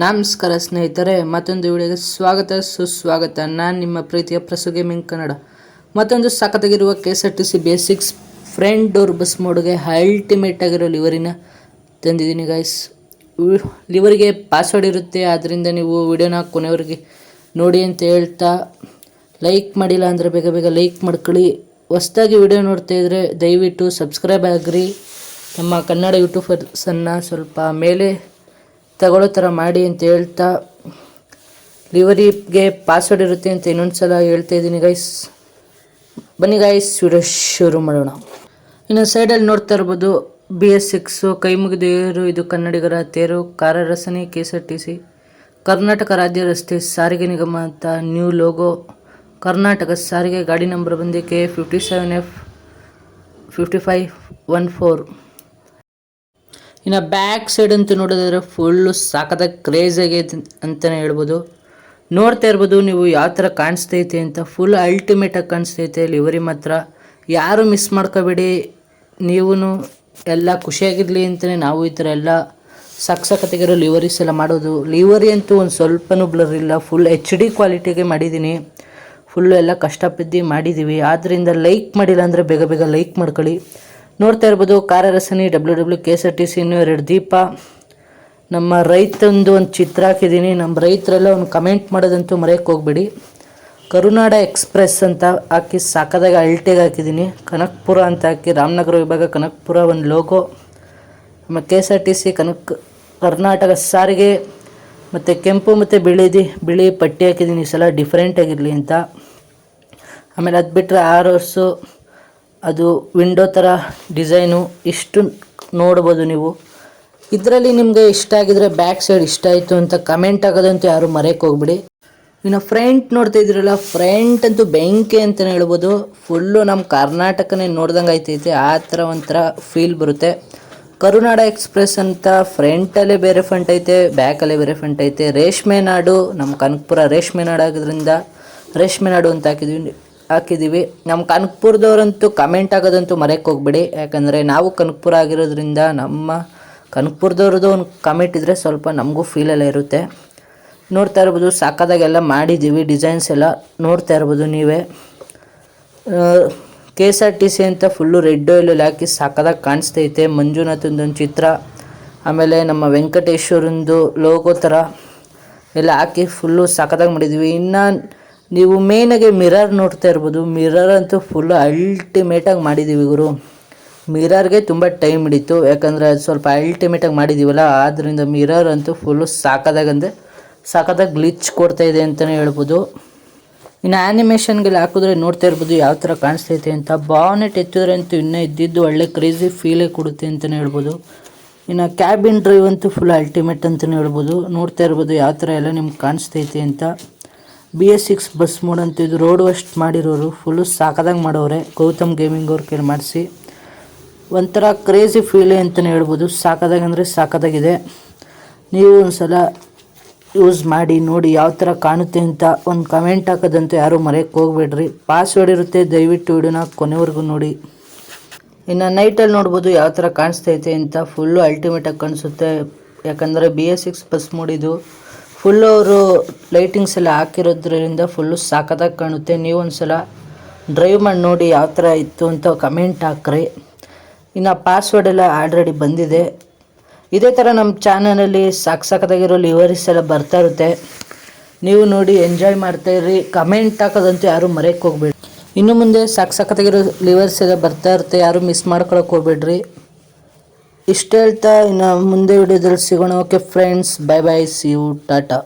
ನಮಸ್ಕಾರ ಸ್ನೇಹಿತರೆ, ಮತ್ತೊಂದು ವಿಡಿಯೋಗೆ ಸ್ವಾಗತ ಸುಸ್ವಾಗತ. ನಾನು ನಿಮ್ಮ ಪ್ರೀತಿಯ ಪ್ರಸು ಗೇಮಿಂಗ್ ಕನ್ನಡ. ಮತ್ತೊಂದು ಸಖತ್ತಾಗಿರುವ KSRTC basics front door bus ಮೋಡ್ಗೆ ಅಲ್ಟಿಮೇಟ್ ಆಗಿರೋ ಲಿವರಿನ ತಂದಿದ್ದೀನಿ ಗೈಸ್. ಲಿವರಿಗೆ ಪಾಸ್ವರ್ಡ್ ಇರುತ್ತೆ, ಆದ್ದರಿಂದ ನೀವು ವಿಡಿಯೋನ ಕೊನೆವರೆಗೆ ನೋಡಿ ಅಂತ ಹೇಳ್ತಾ, ಲೈಕ್ ಮಾಡಿಲ್ಲ ಅಂದರೆ ಬೇಗ ಬೇಗ ಲೈಕ್ ಮಾಡ್ಕೊಳ್ಳಿ. ಹೊಸದಾಗಿ ವಿಡಿಯೋ ನೋಡ್ತಾ ಇದ್ದರೆ ದಯವಿಟ್ಟು ಸಬ್ಸ್ಕ್ರೈಬ್ ಆಗಿರಿ. ನಮ್ಮ ಕನ್ನಡ ಯೂಟ್ಯೂಬರ್ಸನ್ನು ಸ್ವಲ್ಪ ಮೇಲೆ ತಗೊಳ್ಳೋ ಥರ ಮಾಡಿ ಅಂತ ಹೇಳ್ತಾ, ಲಿವರಿಗೆ ಪಾಸ್ವರ್ಡ್ ಇರುತ್ತೆ ಅಂತ ಇನ್ನೊಂದು ಸಲ ಹೇಳ್ತಾ ಇದ್ದೀನಿ ಗೈಸ್. ಬನ್ನಿ ಗೈಸ್, ವಿಡಿಯೋ ಶುರು ಮಾಡೋಣ. ಇನ್ನು ಸೈಡಲ್ಲಿ ನೋಡ್ತಾ ಇರ್ಬೋದು BS6 ಕೈ ಮುಗಿದೇರು. ಇದು ಕನ್ನಡಿಗರ ತೇರು ಕಾರ್ಯರಸನಿ KSRTC ಕರ್ನಾಟಕ ರಾಜ್ಯ ರಸ್ತೆ ಸಾರಿಗೆ ನಿಗಮ ಅಂತ ನ್ಯೂ ಲೋಗೋ. ಕರ್ನಾಟಕ ಸಾರಿಗೆ ಗಾಡಿ ನಂಬರ್ ಬಂದು K57F5514. ಇನ್ನು ಬ್ಯಾಕ್ ಸೈಡ್ ಅಂತೂ ನೋಡೋದಾದ್ರೆ ಫುಲ್ಲು ಸಾಕದಾಗಿ ಕ್ರೇಜಾಗಿ ಅಂತಲೇ ಹೇಳ್ಬೋದು. ನೋಡ್ತಾ ಇರ್ಬೋದು ನೀವು ಯಾವ ಥರ ಕಾಣಿಸ್ತೈತೆ ಅಂತ. ಫುಲ್ ಅಲ್ಟಿಮೇಟಾಗಿ ಕಾಣಿಸ್ತೈತೆ ಲಿವರಿ ಮಾತ್ರ. ಯಾರು ಮಿಸ್ ಮಾಡ್ಕೋಬೇಡಿ. ನೀವು ಎಲ್ಲ ಖುಷಿಯಾಗಿರಲಿ ಅಂತಲೇ ನಾವು ಈ ಥರ ಎಲ್ಲ ಸಖತ್ತಾಗಿರೋ ಲಿವರೀಸ್ ಎಲ್ಲ ಮಾಡೋದು. ಲಿವರಿ ಅಂತೂ ಒಂದು ಸ್ವಲ್ಪನೂ ಬ್ಲರ್ ಇಲ್ಲ, ಫುಲ್ HD ಕ್ವಾಲಿಟಿಗೆ ಮಾಡಿದ್ದೀನಿ. ಫುಲ್ಲು ಎಲ್ಲ ಕಷ್ಟಪದ್ದು ಮಾಡಿದ್ದೀವಿ. ಆದ್ದರಿಂದ ಲೈಕ್ ಮಾಡಿಲ್ಲ ಅಂದರೆ ಬೇಗ ಬೇಗ ಲೈಕ್ ಮಾಡ್ಕೊಳ್ಳಿ. ನೋಡ್ತಾ ಇರ್ಬೋದು ಕಾರ್ಯರಸನಿ WW KSRTC ಇನ್ನೂ 2 ದೀಪ. ನಮ್ಮ ರೈತಂದು ಒಂದು ಚಿತ್ರ ಹಾಕಿದ್ದೀನಿ. ನಮ್ಮ ರೈತರೆಲ್ಲ ಒಂದು ಕಮೆಂಟ್ ಮಾಡೋದಂತೂ ಮರೆಯೋಕ್ಕೆ ಹೋಗ್ಬೇಡಿ. ಕರುನಾಡ ಎಕ್ಸ್ಪ್ರೆಸ್ ಅಂತ ಹಾಕಿ ಸಾಕದಾಗಿ ಅಲ್ಟೇಗೆ ಹಾಕಿದ್ದೀನಿ. ಕನಕಪುರ ಅಂತ ಹಾಕಿ ರಾಮನಗರ ವಿಭಾಗ ಕನಕಪುರ ಒಂದು ಲೋಗೋ. ನಮ್ಮ KSRTC ಕರ್ನಾಟಕ ಸಾರಿಗೆ ಮತ್ತು ಕೆಂಪು ಮತ್ತು ಬಿಳಿ ಪಟ್ಟಿ ಹಾಕಿದ್ದೀನಿ. ಈ ಸಲ ಡಿಫ್ರೆಂಟ್ ಆಗಿರಲಿ ಅಂತ. ಆಮೇಲೆ ಅದು ಬಿಟ್ಟರೆ ಆರೋರ್ಸು, ಅದು ವಿಂಡೋ ಥರ ಡಿಸೈನು ಇಷ್ಟು ನೋಡ್ಬೋದು ನೀವು. ಇದರಲ್ಲಿ ನಿಮಗೆ ಇಷ್ಟ ಆಗಿದ್ರೆ ಬ್ಯಾಕ್ ಸೈಡ್ ಇಷ್ಟ ಆಯಿತು ಅಂತ ಕಮೆಂಟ್ ಆಗೋದಂತೂ ಯಾರು ಮರೆಯೋಕ್ಕೆ ಹೋಗ್ಬಿಡಿ. ಇನ್ನು ಫ್ರಂಟ್ ನೋಡ್ತಾ ಇದ್ದೀರಲ್ಲ, ಫ್ರಂಟ್ ಅಂತೂ ಬೆಂಕಿ ಅಂತಲೇ ಹೇಳ್ಬೋದು. ಫುಲ್ಲು ನಮ್ಮ ಕರ್ನಾಟಕನೇ ನೋಡ್ದಂಗೆ ಆಯ್ತೈತೆ. ಆ ಥರ ಒಂಥರ ಫೀಲ್ ಬರುತ್ತೆ. ಕರುನಾಡ ಎಕ್ಸ್ಪ್ರೆಸ್ ಅಂತ ಫ್ರಂಟಲ್ಲೇ ಬೇರೆ ಫಂಟ್ ಐತೆ, ಬ್ಯಾಕಲ್ಲೇ ಬೇರೆ ಫಂಟ್ ಐತೆ. ರೇಷ್ಮೆ ನಾಡು, ನಮ್ಮ ಕನಕಪುರ ರೇಷ್ಮೆ ನಾಡು ಆಗಿದ್ರಿಂದ ರೇಷ್ಮೆ ನಾಡು ಅಂತ ಹಾಕಿದ್ದೀವಿ. ನಮ್ಮ ಕನಕಪುರದವ್ರಂತೂ ಕಮೆಂಟ್ ಆಗೋದಂತೂ ಮರೆಯೋಕ್ಕೆ ಹೋಗ್ಬೇಡಿ. ಯಾಕಂದರೆ ನಾವು ಕನಕಪುರ ಆಗಿರೋದ್ರಿಂದ ನಮ್ಮ ಕನಕಪುರದವ್ರದ್ದು ಒಂದು ಕಮೆಂಟ್ ಇದ್ದರೆ ಸ್ವಲ್ಪ ನಮಗೂ ಫೀಲೆಲ್ಲ ಇರುತ್ತೆ. ನೋಡ್ತಾ ಇರ್ಬೋದು ಸಾಕಾದಾಗೆಲ್ಲ ಮಾಡಿದ್ದೀವಿ. ಡಿಸೈನ್ಸ್ ಎಲ್ಲ ನೋಡ್ತಾ ಇರ್ಬೋದು ನೀವೇ. KSRTC ಅಂತ ಫುಲ್ಲು ರೆಡ್ ಆಯಿಲಲ್ಲಿ ಹಾಕಿ ಸಾಕಾದಾಗಿ ಕಾಣಿಸ್ತೈತೆ. ಮಂಜುನಾಥಂದೊಂದು ಚಿತ್ರ, ಆಮೇಲೆ ನಮ್ಮ ವೆಂಕಟೇಶ್ವರಂದು ಲೋಗೋ ಥರ ಎಲ್ಲ ಹಾಕಿ ಫುಲ್ಲು ಸಾಕಾದಾಗಿ ಮಾಡಿದ್ದೀವಿ. ಇನ್ನು ನೀವು ಮೇಯ್ನಾಗಿ ಮಿರರ್ ನೋಡ್ತಾ ಇರ್ಬೋದು. ಮಿರರ್ ಅಂತೂ ಫುಲ್ಲು ಅಲ್ಟಿಮೇಟಾಗಿ ಮಾಡಿದ್ದೀವಿ ಗುರು. ಮಿರರ್ಗೆ ತುಂಬ ಟೈಮ್ ಹಿಡಿತು, ಯಾಕಂದರೆ ಅದು ಸ್ವಲ್ಪ ಅಲ್ಟಿಮೇಟಾಗಿ ಮಾಡಿದ್ದೀವಲ್ಲ, ಆದ್ದರಿಂದ ಮಿರರ್ ಅಂತೂ ಫುಲ್ಲು ಸಾಕಾದಾಗಿ ಗ್ಲಿಚ್ ಕೊಡ್ತಾಯಿದೆ ಅಂತಲೇ ಹೇಳ್ಬೋದು. ಇನ್ನು ಆ್ಯನಿಮೇಷನ್ಗೆಲ್ಲ ಹಾಕಿದ್ರೆ ನೋಡ್ತಾ ಇರ್ಬೋದು ಯಾವ ಥರ ಕಾಣಿಸ್ತೈತೆ ಅಂತ. ಬಾನೆಟ್ ಎತ್ತಿದ್ರೆ ಅಂತೂ ಇನ್ನೂ ಇದ್ದಿದ್ದು ಒಳ್ಳೆ ಕ್ರೇಜಿ ಫೀಲೇ ಕೊಡುತ್ತೆ ಅಂತಲೇ ಹೇಳ್ಬೋದು. ಇನ್ನು ಕ್ಯಾಬಿನ್ ಡ್ರೈವ್ ಅಂತೂ ಫುಲ್ ಅಲ್ಟಿಮೇಟ್ ಅಂತಲೇ ಹೇಳ್ಬೋದು. ನೋಡ್ತಾ ಇರ್ಬೋದು ಯಾವ ಥರ ಎಲ್ಲ ನಿಮ್ಗೆ ಕಾಣಿಸ್ತೈತೆ ಅಂತ. BS6 ಬಸ್ ಮೋಡ್ ಅಂತ ಇದು ರೋಡ್ ವಸ್ಟ್ ಮಾಡಿರೋರು, ಫುಲ್ಲು ಸಾಕಾದಾಗಿ ಮಾಡೋರೆ. ಗೌತಮ್ ಗೇಮಿಂಗ್ ಅವ್ರ ಕೈಲಿ ಮಾಡಿಸಿ ಒಂಥರ ಕ್ರೇಜಿ ಫೀಲೇ ಅಂತಲೇ ಹೇಳ್ಬೋದು. ಸಾಕಾದಾಗಿ ಅಂದರೆ ಸಾಕಾದಾಗಿದೆ. ನೀವು ಒಂದು ಸಲ ಯೂಸ್ ಮಾಡಿ ನೋಡಿ ಯಾವ ಥರ ಕಾಣುತ್ತೆ ಅಂತ. ಒಂದು ಕಮೆಂಟ್ ಹಾಕೋದಂತೂ ಯಾರೂ ಮರೆಯೋಕ್ಕೆ ಹೋಗ್ಬೇಡ್ರಿ. ಪಾಸ್ವರ್ಡ್ ಇರುತ್ತೆ, ದಯವಿಟ್ಟು ವಿಡಿಯೋನ ಕೊನೆವರೆಗೂ ನೋಡಿ. ಇನ್ನು ನೈಟಲ್ಲಿ ನೋಡ್ಬೋದು ಯಾವ ಥರ ಕಾಣಿಸ್ತೈತೆ ಅಂತ. ಫುಲ್ಲು ಅಲ್ಟಿಮೇಟಾಗಿ ಕಾಣಿಸುತ್ತೆ, ಯಾಕಂದರೆ BS6 ಬಸ್ ಮೋಡಿದು ಫುಲ್ಲು ಅವರು ಲೈಟಿಂಗ್ಸ್ ಎಲ್ಲ ಹಾಕಿರೋದ್ರಿಂದ ಫುಲ್ಲು ಸಾಕಾದಾಗಿ ಕಾಣುತ್ತೆ. ನೀವು ಒಂದು ಸಲ ಡ್ರೈವ್ ಮಾಡಿ ನೋಡಿ ಯಾವ ಥರ ಇತ್ತು ಅಂತ ಕಮೆಂಟ್ ಹಾಕ್ರಿ. ಇನ್ನು ಪಾಸ್ವರ್ಡ್ ಎಲ್ಲ ಆಲ್ರೆಡಿ ಬಂದಿದೆ. ಇದೇ ಥರ ನಮ್ಮ ಚಾನಲಲ್ಲಿ ಸಾಕಾದಾಗಿರೋ ಲಿವರೀಸ್ ಎಲ್ಲ ಬರ್ತಾ ಇರುತ್ತೆ. ನೀವು ನೋಡಿ ಎಂಜಾಯ್ ಮಾಡ್ತಾಯಿರ್ರಿ. ಕಮೆಂಟ್ ಹಾಕೋದಂತೂ ಯಾರೂ ಮರೆಯೋಕ್ಕೆ ಹೋಗ್ಬೇಡಿ. ಇನ್ನು ಮುಂದೆ ಸಾಕಾದಾಗಿರೋ ಲಿವರ್ಸ್ ಎಲ್ಲ ಬರ್ತಾ ಇರುತ್ತೆ, ಯಾರೂ ಮಿಸ್ ಮಾಡ್ಕೊಳಕ್ಕೆ ಹೋಗ್ಬೇಡ್ರಿ. ಇಷ್ಟು ಹೇಳ್ತಾ ಇನ್ನು ಮುಂದೆ ವಿಡಿಯೋದಲ್ಲಿ ಸಿಗೋಣ. Okay friends, bye bye, see you, Tata.